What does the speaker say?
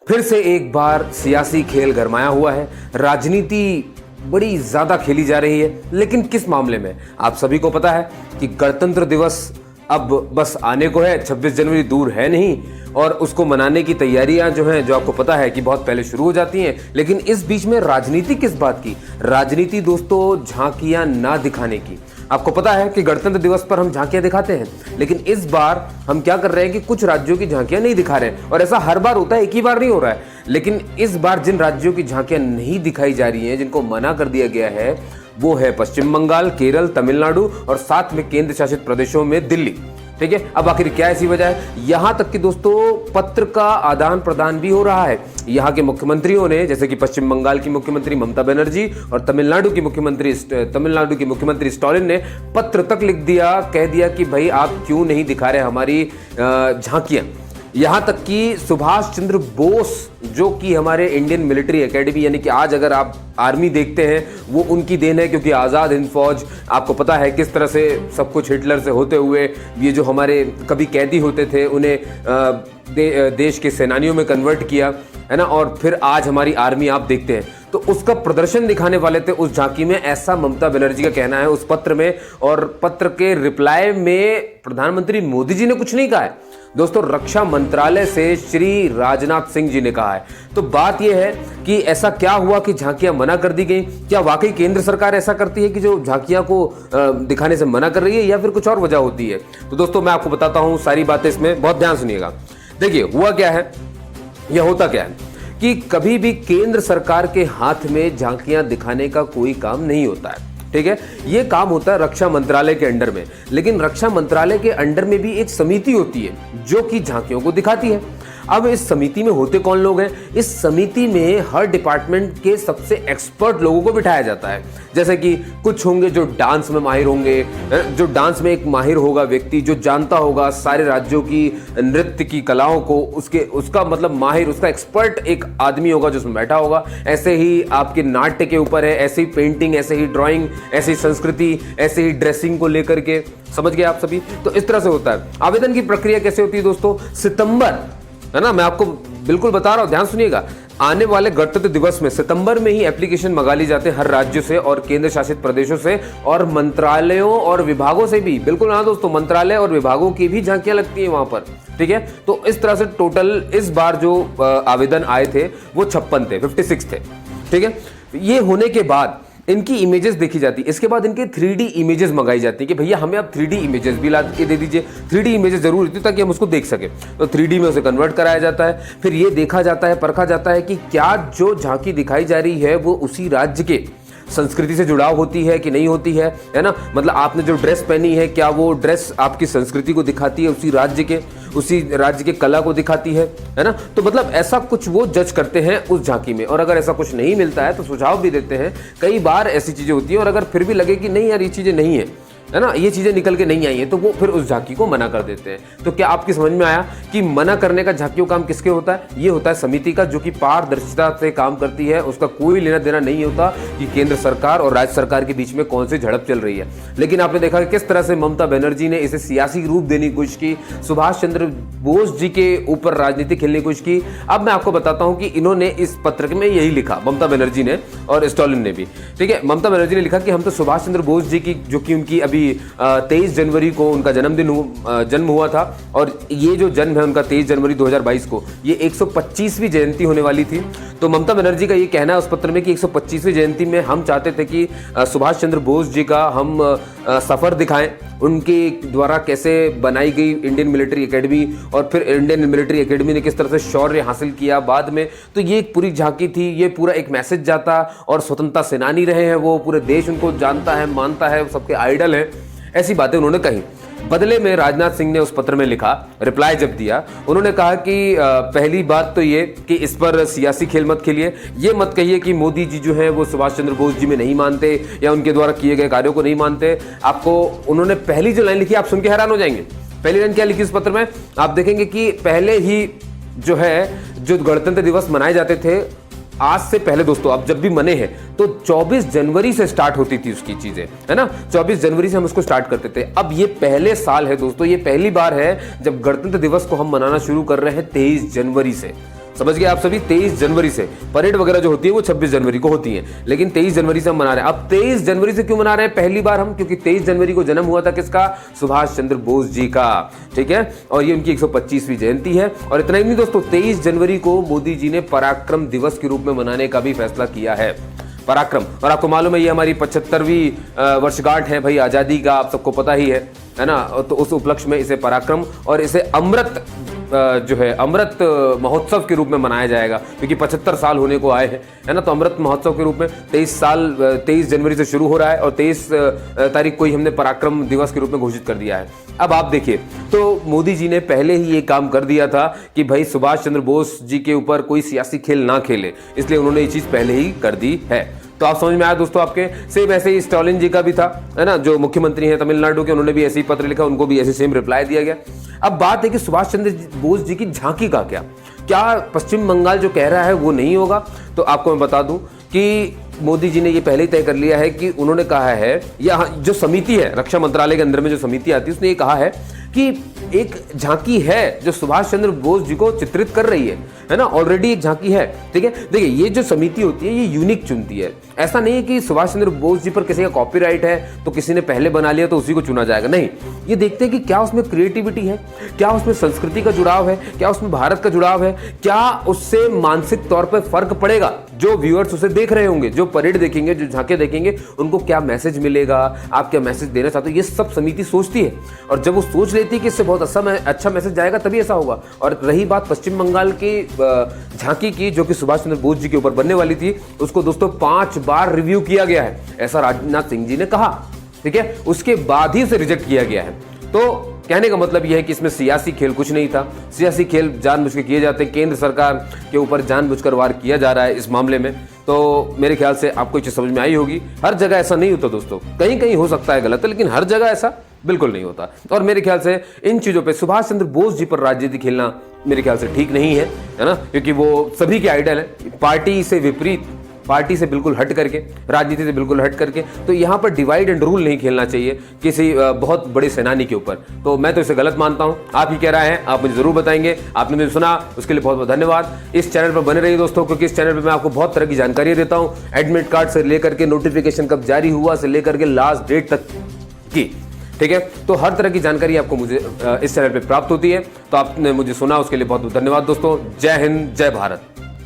फिर से एक बार सियासी खेल गरमाया हुआ है। राजनीति बड़ी ज्यादा खेली जा रही है, लेकिन किस मामले में? आप सभी को पता है कि गणतंत्र दिवस अब बस आने को है। 26 जनवरी दूर है नहीं, और उसको मनाने की तैयारियां जो हैं, जो आपको पता है कि बहुत पहले शुरू हो जाती हैं। लेकिन इस बीच में राजनीति किस बात की? राजनीति दोस्तों झांकियां ना दिखाने की। आपको पता है कि गणतंत्र दिवस पर हम झांकियां दिखाते हैं, लेकिन इस बार हम क्या कर रहे हैं कि कुछ राज्यों की झांकियां नहीं दिखा रहे हैं। और ऐसा हर बार होता है, एक ही बार नहीं हो रहा है। लेकिन इस बार जिन राज्यों की झांकियां नहीं दिखाई जा रही हैं, जिनको मना कर दिया गया है, वो है पश्चिम बंगाल, केरल, तमिलनाडु और साथ में केंद्र शासित प्रदेशों में दिल्ली। ठीक है, अब आखिर क्या ऐसी वजह है? यहां तक कि दोस्तों पत्र का आदान प्रदान भी हो रहा है। यहां के मुख्यमंत्रियों ने, जैसे कि पश्चिम बंगाल की मुख्यमंत्री ममता बनर्जी और तमिलनाडु की मुख्यमंत्री स्टालिन ने पत्र तक लिख दिया, कह दिया कि भाई आप क्यों नहीं दिखा रहे हमारी झांकियां। यहां तक कि सुभाष चंद्र बोस, जो कि हमारे इंडियन मिलिट्री एकेडमी, यानी कि आज अगर आप आर्मी देखते हैं, वो उनकी देन है, क्योंकि आज़ाद हिंद फौज, आपको पता है किस तरह से सब कुछ हिटलर से होते हुए ये जो हमारे कभी कैदी होते थे उन्हें देश के सेनानियों में कन्वर्ट किया, है ना। और फिर आज हमारी आर्मी आप देखते हैं, तो उसका प्रदर्शन दिखाने वाले थे उस झांकी में, ऐसा ममता बनर्जी का कहना है उस पत्र में। और पत्र के रिप्लाई में प्रधानमंत्री मोदी जी ने कुछ नहीं कहा है दोस्तों, रक्षा मंत्रालय से श्री राजनाथ सिंह जी ने कहा है। तो बात यह है कि ऐसा क्या हुआ कि झांकियां मना कर दी गई? क्या वाकई केंद्र सरकार ऐसा करती है कि जो झांकियां को दिखाने से मना कर रही है, या फिर कुछ और वजह होती है? तो दोस्तों मैं आपको बताता हूं सारी बातें, इसमें बहुत ध्यान सुनिएगा। देखिए हुआ क्या है, यह होता क्या है कि कभी भी केंद्र सरकार के हाथ में झांकियां दिखाने का कोई काम नहीं होता है। ठीक है, ये काम होता है रक्षा मंत्रालय के अंडर में। लेकिन रक्षा मंत्रालय के अंडर में भी एक समिति होती है जो कि झांकियों को दिखाती है। अब इस समिति में होते कौन लोग हैं? इस समिति में हर डिपार्टमेंट के सबसे एक्सपर्ट लोगों को बिठाया जाता है। जैसे कि कुछ होंगे जो डांस में माहिर होंगे, जो डांस में एक माहिर होगा व्यक्ति, जो जानता होगा सारे राज्यों की नृत्य की कलाओं को, उसका मतलब माहिर, उसका एक्सपर्ट एक आदमी होगा जो उसमें बैठा होगा। ऐसे ही आपके नाट्य के ऊपर है, ऐसे ही पेंटिंग, ऐसे ही ड्राइंग, ऐसे ही संस्कृति, ऐसे ही ड्रेसिंग को लेकर के, समझ गए आप सभी? तो इस तरह से होता है। आवेदन की प्रक्रिया कैसे होती है दोस्तों? सितंबर, है ना, मैं आपको बिल्कुल बता रहा हूं, ध्यान सुनिएगा। आने वाले गणतंत्र दिवस में सितंबर में ही एप्लीकेशन मंगा ली जाते हैं हर राज्य से और केंद्र शासित प्रदेशों से, और मंत्रालयों और विभागों से भी। बिल्कुल हाँ दोस्तों, मंत्रालय और विभागों की भी झांकियां लगती हैं वहां पर। ठीक है, तो इस तरह से टोटल इस बार जो आवेदन आए थे वो 56 थे, 56 थे। ठीक है, ये होने के बाद इनकी इमेजेस देखी जाती है। इसके बाद इनके 3D इमेजेस मंगाई जाती है कि भैया हमें आप 3D इमेजेस भी ला के दे दीजिए। 3D इमेजेस जरूर होती है ताकि हम उसको देख सके। तो 3D में उसे कन्वर्ट कराया जाता है। फिर ये देखा जाता है, परखा जाता है कि क्या जो झांकी दिखाई जा रही है वो उसी राज्य के संस्कृति से जुड़ाव होती है कि नहीं होती है ना। मतलब आपने जो ड्रेस पहनी है, क्या वो ड्रेस आपकी संस्कृति को दिखाती है, उसी राज्य के कला को दिखाती है ना। तो मतलब ऐसा कुछ वो जज करते हैं उस झांकी में। और अगर ऐसा कुछ नहीं मिलता है तो सुझाव भी देते हैं। कई बार ऐसी चीजें होती हैं, और अगर फिर भी लगे कि नहीं यार ये चीजें नहीं है ना, ये चीजें निकल के नहीं आई है, तो वो फिर उस झांकी को मना कर देते हैं। तो क्या आपकी समझ में आया कि मना करने का झांकियों काम किसके होता है? ये होता है समिति का, जो कि पारदर्शिता से काम करती है। उसका कोई लेना देना नहीं होता कि केंद्र सरकार और राज्य सरकार के बीच में कौन सी झड़प चल रही है। लेकिन आपने देखा कि किस तरह से ममता बनर्जी ने इसे सियासी रूप देने की कोशिश की, सुभाष चंद्र बोस जी के ऊपर राजनीति खेलने की कोशिश की। अब मैं आपको बताता हूं कि इन्होंने इस पत्र में यही लिखा, ममता बनर्जी ने और स्टालिन ने भी। ठीक है, ममता बनर्जी ने लिखा कि हम तो सुभाष चंद्र बोस जी की, जो कि उनकी अभी 23 जनवरी को उनका जन्म हुआ था, और ये जो जन्म है उनका 23 जनवरी 2022 को, ये 125वीं जयंती होने वाली थी। तो ममता बनर्जी का ये कहना है उस पत्र में कि 125वीं जयंती में हम चाहते थे कि सुभाष चंद्र बोस जी का हम सफर दिखाएं, उनके द्वारा कैसे बनाई गई इंडियन मिलिट्री एकेडमी, और फिर इंडियन मिलिट्री एकेडमी ने किस तरह से शौर्य हासिल किया बाद में। तो ये एक पूरी झांकी थी, ये पूरा एक मैसेज जाता, और स्वतंत्रता सेनानी रहे हैं वो, पूरे देश उनको जानता है, मानता है, सबके आइडल हैं। ऐसी बातें उन्होंने कही। बदले में राजनाथ सिंह ने उस पत्र में लिखा, रिप्लाई जब दिया, उन्होंने कहा कि पहली बात तो ये कि इस पर सियासी खेल मत खेलिए। ये मत कहिए कि मोदी जी जो हैं वो सुभाष चंद्र बोस जी में नहीं मानते या उनके द्वारा किए गए कार्यों को नहीं मानते। आपको उन्होंने पहली जो लाइन लिखी, आप सुन के हैरान हो जाएंगे। पहली लाइन क्या लिखी इस पत्र में? आप देखेंगे कि पहले ही जो गणतंत्र दिवस मनाए जाते थे, आज से पहले दोस्तों, अब जब भी मने हैं तो 24 जनवरी से स्टार्ट होती थी उसकी चीजें, है ना। 24 जनवरी से हम उसको स्टार्ट करते थे। अब ये पहले साल है दोस्तों, ये पहली बार है जब गणतंत्र दिवस को हम मनाना शुरू कर रहे हैं 23 जनवरी से। समझ गए आप सभी। 23 जनवरी से परेड वगैरह जो होती है वो 26 जनवरी को होती है, लेकिन 23 जनवरी से हम मना रहे हैं। अब 23 जनवरी से क्यों मना रहे हैं पहली बार हम? क्योंकि 23 जनवरी को जन्म हुआ था किसका? सुभाष चंद्र बोस जी का, ठीक है। और ये उनकी 125वीं जयंती है। और इतना ही नहीं दोस्तों, 23 जनवरी को मोदी जी ने पराक्रम दिवस के रूप में मनाने का भी फैसला किया है। पराक्रम, और आपको मालूम है ये हमारी 75वीं वर्षगांठ है भाई आज़ादी का, आप सबको पता ही है ना। तो उस उपलक्ष्य में इसे पराक्रम और इसे अमृत जो है अमृत महोत्सव के रूप में मनाया जाएगा, क्योंकि 75 साल होने को आए हैं, है ना। तो अमृत महोत्सव के रूप में 23 जनवरी से शुरू हो रहा है और 23 तारीख को ही हमने पराक्रम दिवस के रूप में घोषित कर दिया है। अब आप देखिए, तो मोदी जी ने पहले ही ये काम कर दिया था कि भाई सुभाष चंद्र बोस जी के ऊपर कोई सियासी खेल ना खेले, इसलिए उन्होंने ये चीज पहले ही कर दी है। तो आप समझ में आया दोस्तों आपके। सेम ऐसे ही स्टालिन जी का भी था, है ना, जो मुख्यमंत्री हैं तमिलनाडु के, उन्होंने भी ऐसे ही पत्र लिखा, उनको भी ऐसे सेम रिप्लाई दिया गया। अब बात है कि सुभाष चंद्र बोस जी की झांकी का क्या पश्चिम बंगाल जो कह रहा है वो नहीं होगा? तो आपको मैं बता दूं कि मोदी जी ने ये पहले ही तय कर लिया है कि उन्होंने कहा है, या जो समिति है रक्षा मंत्रालय के अंदर में जो समिति आती है उसने ये कहा है कि एक झांकी है जो सुभाष चंद्र बोस जी को चित्रित कर रही है ना। ऑलरेडी एक झांकी है, ठीक है। देखिए, ये जो समिति होती है ये यूनिक चुनती है। ऐसा नहीं है कि सुभाष चंद्र बोस जी पर किसी का कॉपीराइट है तो किसी ने पहले बना लिया तो उसी को चुना जाएगा, नहीं। ये देखते हैं कि क्या उसमें क्रिएटिविटी है, क्या उसमें संस्कृति का जुड़ाव है, क्या उसमें भारत का जुड़ाव है, क्या उससे मानसिक तौर पर फर्क पड़ेगा। जो व्यूअर्स उसे देख रहे होंगे, जो परेड देखेंगे, जो झांके देखेंगे, उनको क्या मैसेज मिलेगा, आप क्या मैसेज देना चाहते हो, ये सब समिति सोचती है। और जब वो सोच लेती है कि इससे बहुत अच्छा मैसेज जाएगा तभी ऐसा होगा। और रही बात पश्चिम बंगाल की झांकी की, जो कि सुभाष चंद्र बोस जी के ऊपर बनने वाली थी, उसको दोस्तों 5 बार रिव्यू किया गया है, ऐसा राजनाथ सिंह जी ने कहा, ठीक है। उसके बाद ही उसे रिजेक्ट किया गया है। तो कहने का मतलब यह है कि इसमें सियासी खेल कुछ नहीं था। सियासी खेल जानबूझ के किए जाते हैं, केंद्र सरकार के ऊपर जानबूझकर वार किया जा रहा है इस मामले में। तो मेरे ख्याल से आपको ये चीज समझ में आई होगी। हर जगह ऐसा नहीं होता दोस्तों, कहीं कहीं हो सकता है गलत, लेकिन हर जगह ऐसा बिल्कुल नहीं होता। और मेरे ख्याल से इन चीजों पे सुभाष चंद्र बोस जी पर राजनीति खेलना मेरे ख्याल से ठीक नहीं है ना, क्योंकि वो सभी के आइडल है। पार्टी से विपरीत, पार्टी से बिल्कुल हट करके, राजनीति से बिल्कुल हट करके, तो यहाँ पर डिवाइड एंड रूल नहीं खेलना चाहिए किसी बहुत बड़े सेनानी के ऊपर। तो मैं तो इसे गलत मानता हूँ। आप ही कह रहे हैं, आप मुझे जरूर बताएंगे। आपने मुझे सुना, उसके लिए बहुत बहुत धन्यवाद। इस चैनल पर बने रहिए दोस्तों, क्योंकि इस चैनल पर मैं आपको बहुत तरह की जानकारी देता हूँ, एडमिट कार्ड से लेकर के नोटिफिकेशन कब जारी हुआ से लेकर के लास्ट डेट तक की, ठीक है। तो हर तरह की जानकारी आपको मुझे इस चैनल पे प्राप्त होती है। तो आपने मुझे सुना, उसके लिए बहुत बहुत धन्यवाद दोस्तों। जय हिंद, जय भारत।